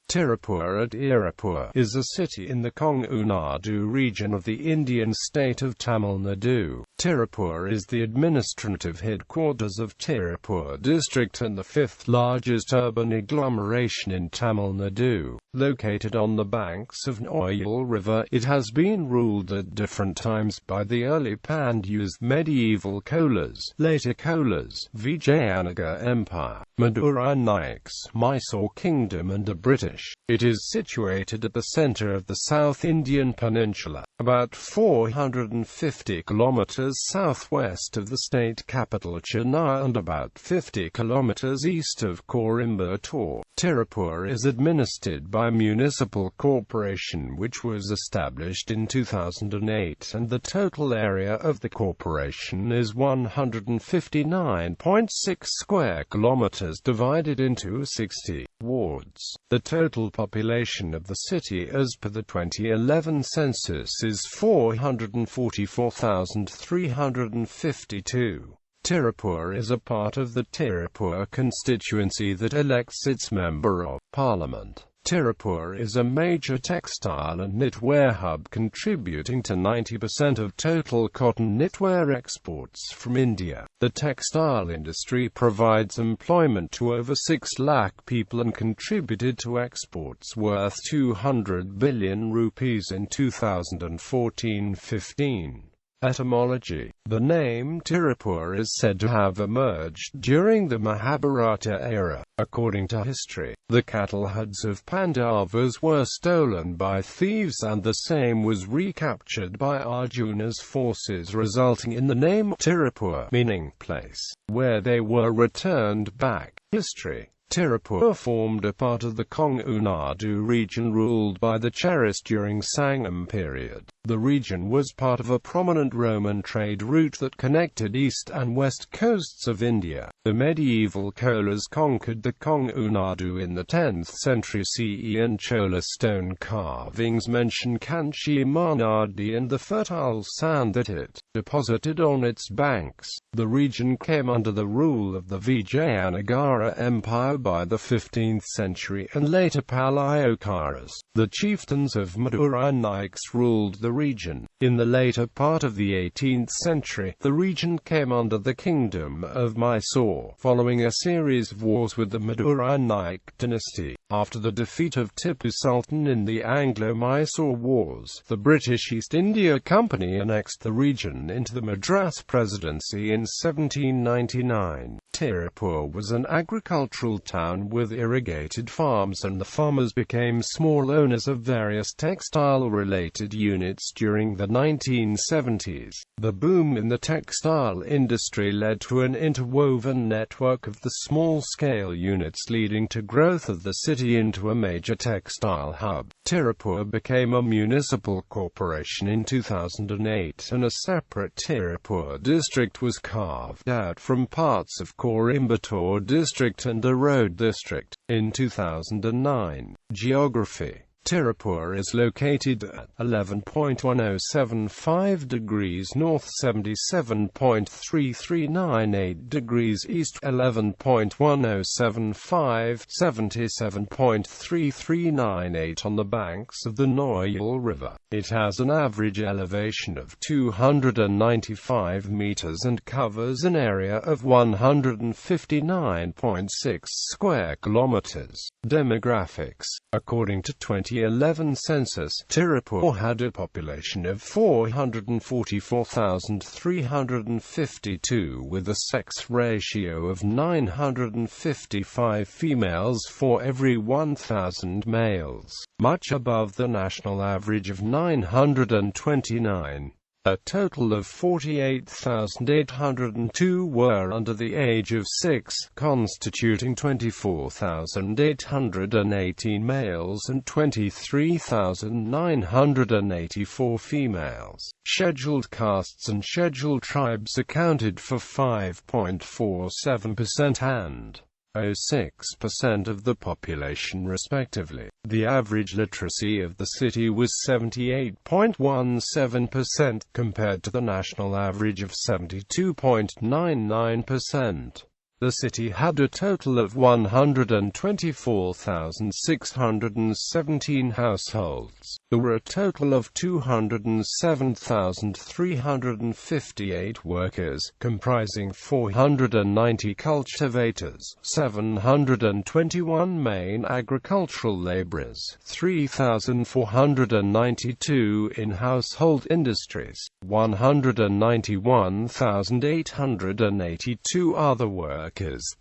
Tirupur is a city in the Kongu Nadu region of the Indian state of Tamil Nadu. Tirupur is the administrative headquarters of Tirupur district and the fifth largest urban agglomeration in Tamil Nadu. Located on the banks of Noyyal River, it has been ruled at different times by the Early Pandyas, medieval Cholas, later Cholas, Vijayanagar Empire, Madurai Nayaks, Mysore Kingdom and the British. It is situated at the centre of the South Indian Peninsula, about 450 kilometres southwest of the state capital Chennai and about 50 kilometres east of Coimbatore. Tirupur is administered by a municipal corporation which was established in 2008, and the total area of the corporation is 159.6 square kilometres divided into 60 wards. The total population of the city as per the 2011 census is 444,352. Tirupur is a part of the Tirupur constituency that elects its Member of Parliament. Tirupur is a major textile and knitwear hub, contributing to 90% of total cotton knitwear exports from India. The textile industry provides employment to over 6 lakh people and contributed to exports worth 200 billion rupees in 2014-15. Etymology. The name Tirupur is said to have emerged during the Mahabharata era. According to history, the cattle herds of Pandavas were stolen by thieves and the same was recaptured by Arjuna's forces, resulting in the name Tirupur, meaning place, where they were returned back. History. Tirupur formed a part of the Kongu Nadu region ruled by the Cholas during Sangam period. The region was part of a prominent Roman trade route that connected east and west coasts of India. The medieval Cholas conquered the Kongu Nadu in the 10th century CE, and Chola stone carvings mention Kanchi Mahanadi and the fertile sand that it deposited on its banks. The region came under the rule of the Vijayanagar Empire by the 15th century and later Palayakaras. The chieftains of Madurai Nayaks ruled the region. In the later part of the 18th century, the region came under the kingdom of Mysore, following a series of wars with the Madurai Nayak dynasty. After the defeat of Tipu Sultan in the Anglo-Mysore Wars, the British East India Company annexed the region into the Madras Presidency in 1799. Tirupur was an agricultural town with irrigated farms, and the farmers became small owners of various textile-related units during the 1970s. The boom in the textile industry led to an interwoven network of the small-scale units, leading to growth of the city into a major textile hub. Tirupur became a municipal corporation in 2008, and a separate Tirupur district was carved out from parts of Coimbatore district and a road district. In 2009. Geography. Tirupur is located at 11.1075 degrees north, 77.3398 degrees east, 11.1075, 77.3398 on the banks of the Noyyal River. It has an average elevation of 295 meters and covers an area of 159.6 square kilometers. Demographics. According to 2011 census, Tirupur had a population of 444,352 with a sex ratio of 955 females for every 1,000 males, much above the national average of 929. A total of 48,802 were under the age of 6, constituting 24,818 males and 23,984 females. Scheduled castes and scheduled tribes accounted for 5.47% and 0.06% of the population respectively. The average literacy of the city was 78.17% compared to the national average of 72.99%. The city had a total of 124,617 households. There were a total of 207,358 workers, comprising 490 cultivators, 721 main agricultural laborers, 3,492 in household industries, 191,882 other workers,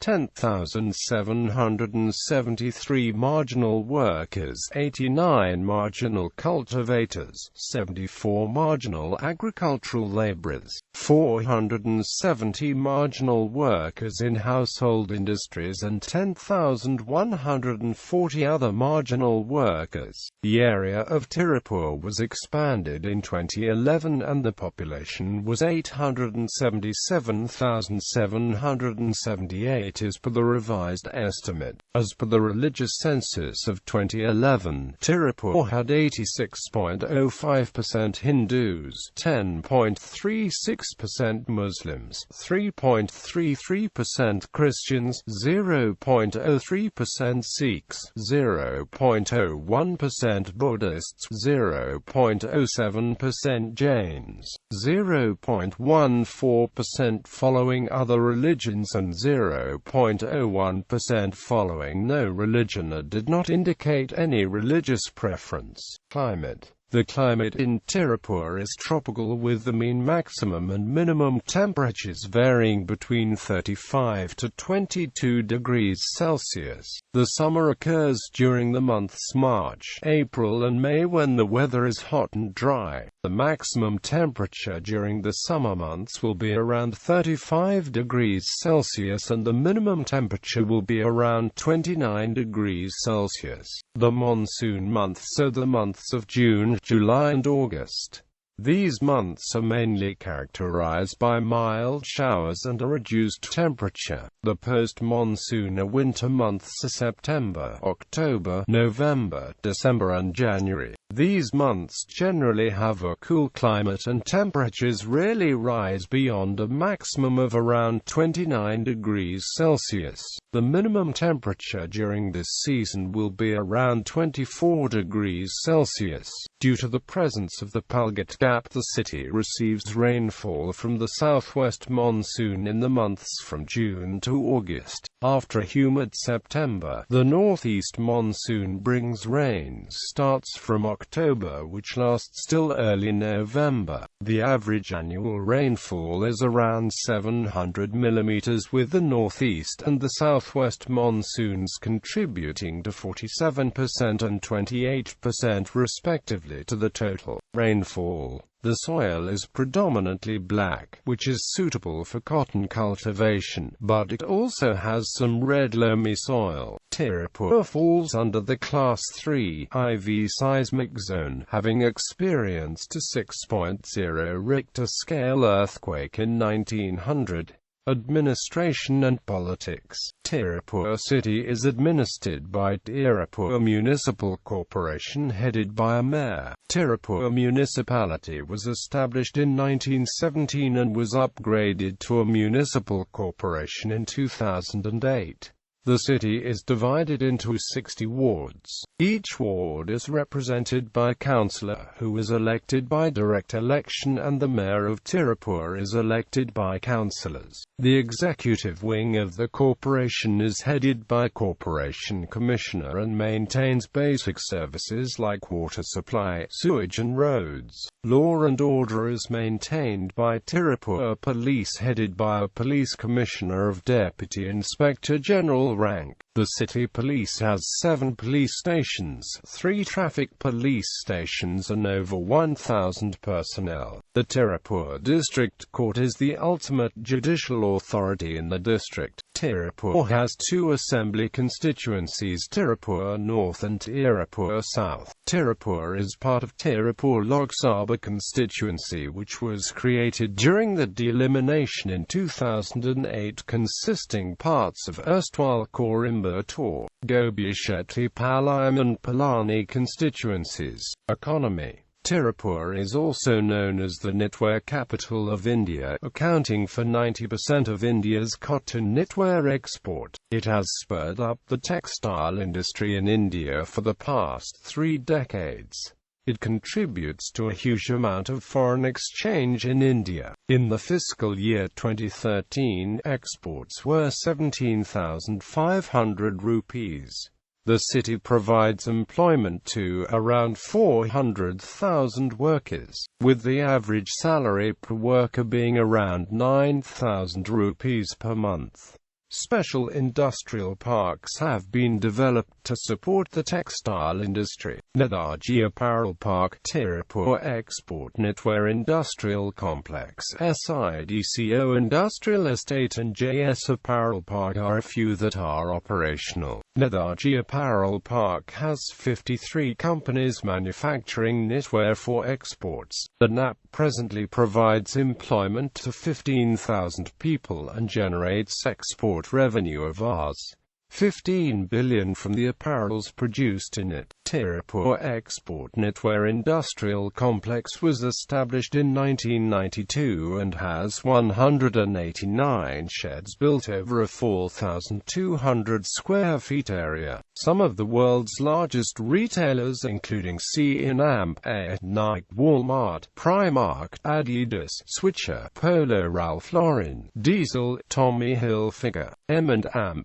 10,773 marginal workers, 89 marginal cultivators, 74 marginal agricultural laborers, 470 marginal workers in household industries and 10,140 other marginal workers. The area of Tirupur was expanded in 2011 and the population was 877,778 as per the revised estimate. As per the religious census of 2011, Tirupur had 86.05% Hindus, 10.36% Muslims, 3.33% Christians, 0.03% Sikhs, 0.01% Buddhists, 0.07% Jains, 0.14% following other religions and 0.01% following no religion. It did not indicate any religious preference. Climate. The climate in Tirupur is tropical with the mean maximum and minimum temperatures varying between 35 to 22 degrees Celsius. The summer occurs during the months March, April and May when the weather is hot and dry. The maximum temperature during the summer months will be around 35 degrees Celsius and the minimum temperature will be around 29 degrees Celsius. The monsoon months are the months of June, July and August. These months are mainly characterized by mild showers and a reduced temperature. The post-monsoon or winter months are September, October, November, December and January. These months generally have a cool climate and temperatures rarely rise beyond a maximum of around 29 degrees Celsius. The minimum temperature during this season will be around 24 degrees Celsius. Due to the presence of the Palghat Gap, the city receives rainfall from the southwest monsoon in the months from June to August. After a humid September, the northeast monsoon brings rains starts from October which lasts till early November. The average annual rainfall is around 700 mm, with the northeast and the southwest monsoons contributing to 47% and 28% respectively to the total rainfall. The soil is predominantly black, which is suitable for cotton cultivation, but it also has some red loamy soil. Tirupur falls under the Class 3 IV seismic zone, having experienced a 6.0 Richter scale earthquake in 1900. Administration and politics. Tirupur city is administered by Tirupur Municipal Corporation headed by a mayor. Tirupur municipality was established in 1917 and was upgraded to a municipal corporation in 2008. The city is divided into 60 wards. Each ward is represented by a councillor, who is elected by direct election, and the mayor of Tirupur is elected by councillors. The executive wing of the corporation is headed by a corporation commissioner and maintains basic services like water supply, sewage and roads. Law and order is maintained by Tirupur Police headed by a police commissioner of Deputy Inspector General rank. The city police has 7 police stations, 3 traffic police stations and over 1,000 personnel. The Tirupur District Court is the ultimate judicial authority in the district. Tirupur has 2 assembly constituencies, Tirupur North and Tirupur South. Tirupur is part of Tirupur Lok Sabha constituency, which was created during the delimitation in 2008, consisting parts of erstwhile Coimbatore, Gobi Shetty Palayam and Palani constituencies. Economy. Tirupur is also known as the knitwear capital of India, accounting for 90% of India's cotton knitwear export. It has spurred up the textile industry in India for the past 3 decades. It contributes to a huge amount of foreign exchange in India. In the fiscal year 2013, exports were 17,500 rupees. The city provides employment to around 400,000 workers, with the average salary per worker being around 9,000 rupees per month. Special industrial parks have been developed to support the textile industry. Netaji Apparel Park, Tirupur Export Knitwear Industrial Complex, SIDCO Industrial Estate and JS Apparel Park are a few that are operational. Netaji Apparel Park has 53 companies manufacturing knitwear for exports. The NAP presently provides employment to 15,000 people and generates export revenue of Rs. 15 billion from the apparels produced in it. Tirupur Export Knitwear Industrial Complex was established in 1992 and has 189 sheds built over a 4,200 square feet area. Some of the world's largest retailers including C&A, Nike, Walmart, Primark, Adidas, Switcher, Polo Ralph Lauren, Diesel, Tommy Hilfiger, M&M,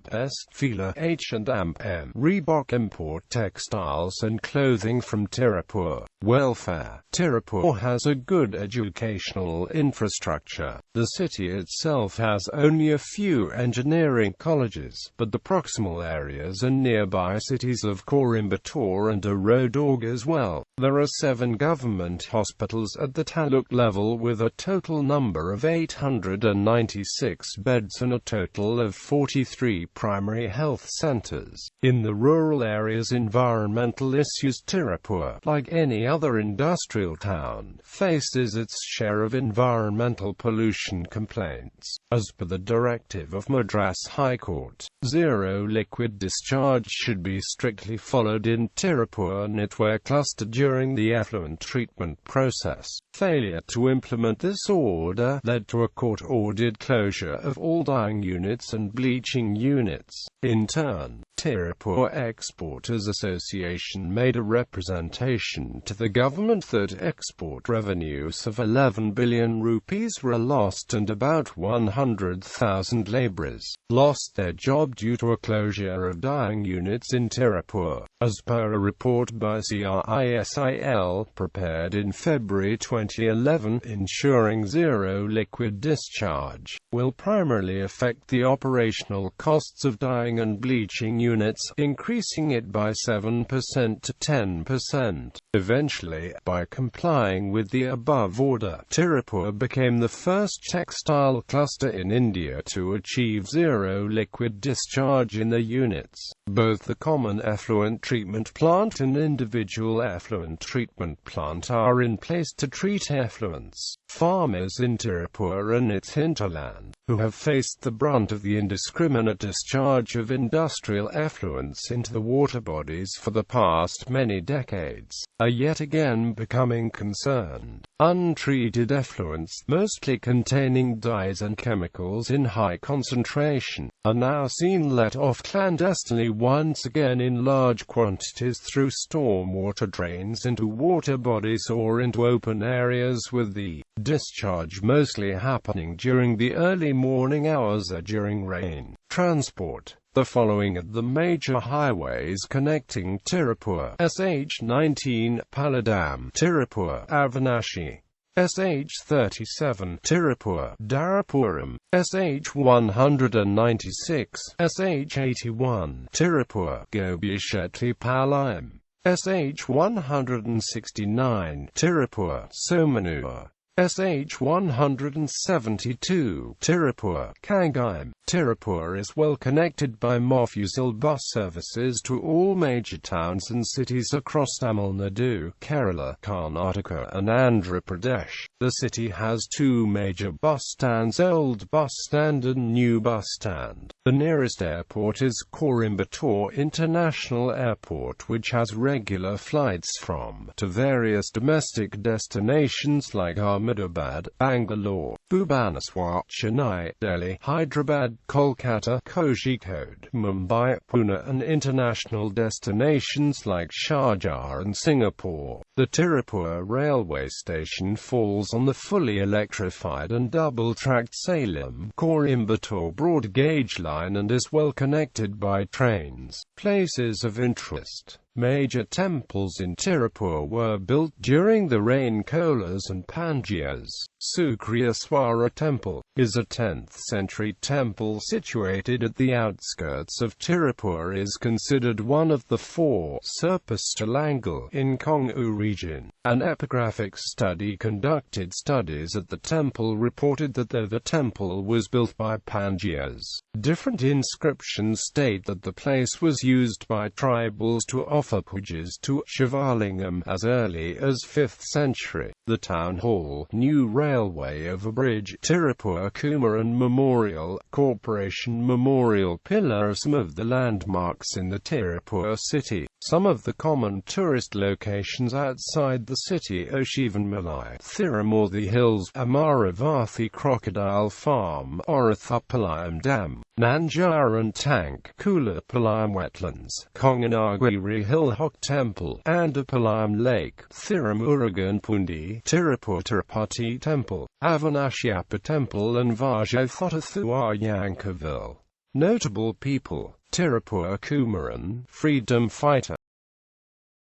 Fila, H&M, Reebok import textiles and clothing from Tirupur. Welfare. Tirupur has a good educational infrastructure. The city itself has only a few engineering colleges, but the proximal areas and nearby cities of Coimbatore and Road augurs well. There are 7 government hospitals at the taluk level with a total number of 896 beds and a total of 43 primary health centers. In the rural areas, environmental issues. Tirupur, like any other industrial town, faces its share of environmental pollution complaints. As per the directive of Madras High Court, zero liquid discharge should be strictly followed in Tirupur knitwear cluster during the effluent treatment process. Failure to implement this order led to a court-ordered closure of all dyeing units and bleaching units. In turn, Tirupur Exporters Association made a representation to the government that export revenues of 11 billion rupees were lost and about 100,000 labourers lost their job due to a closure of dyeing units in Tirupur. As per a report by CRISIL prepared in February 2011, ensuring zero liquid discharge will primarily affect the operational costs of dyeing and bleaching units, increasing it by 7% to 10%. Eventually, by complying with the above order, Tirupur became the first textile cluster in India to achieve zero liquid discharge in the units. Both the common effluent treatment plant and individual effluent treatment plant are in place to treat effluents. Farmers in Tirupur and its hinterland, who have faced the brunt of the indiscriminate discharge of industrial effluents into the water bodies for the past many decades, are yet again becoming concerned. Untreated effluents, mostly containing dyes and chemicals in high concentration, are now seen let off clandestinely once again in large quantities through stormwater drains into water bodies or into open areas, with the discharge mostly happening during the early morning hours or during rain. Transport. The following are the major highways connecting Tirupur: SH19 Palladam, Tirupur, Avanashi; SH37 Tirupur, Darapuram; SH196, SH81 Tirupur, Gobishettipalayam; SH169 Tirupur, Somanur; SH 172 Tirupur, Kangayam. Tirupur is well connected by Mofussil bus services to all major towns and cities across Tamil Nadu, Kerala, Karnataka and Andhra Pradesh. The city has two major bus stands, Old Bus Stand and New Bus Stand. The nearest airport is Coimbatore International Airport, which has regular flights from to various domestic destinations like Ahmedabad, Bangalore, Bhubaneswar, Chennai, Delhi, Hyderabad, Kolkata, Kozhikode, Mumbai, Pune and international destinations like Sharjah and Singapore. The Tirupur railway station falls on the fully electrified and double-tracked Salem-Coimbatore broad-gauge line and is well connected by trains. Places of interest. Major temples in Tirupur were built during the reign Cholas and Pandyas. Sukriyaswara Temple is a 10th-century temple situated at the outskirts of Tirupur. Is considered one of the four Serpastalangal in Kongu region. An epigraphic study conducted studies at the temple reported that the temple was built by Pandyas. Different inscriptions state that the place was used by tribals to offer pujas to Shivalingam as early as 5th century. The town hall, new railway overbridge, Tirupur Kumaran Memorial Corporation Memorial Pillar are some of the landmarks in the Tirupur city. Some of the common tourist locations outside the city are Shivanmalai, Thirumurthy Hills, Amaravathi Crocodile Farm, Orathapalayam Dam, Nanjaran Tank, Kulapalayam Wetlands, Konganagiri Hill Hok Temple, Andapalayam Lake, Thirumurugan Pundi, Tirupur Tirupati Temple, Avanashyapa Temple and Vajaythothathuar Yankaville. Notable people: Tirupur Kumaran, freedom fighter.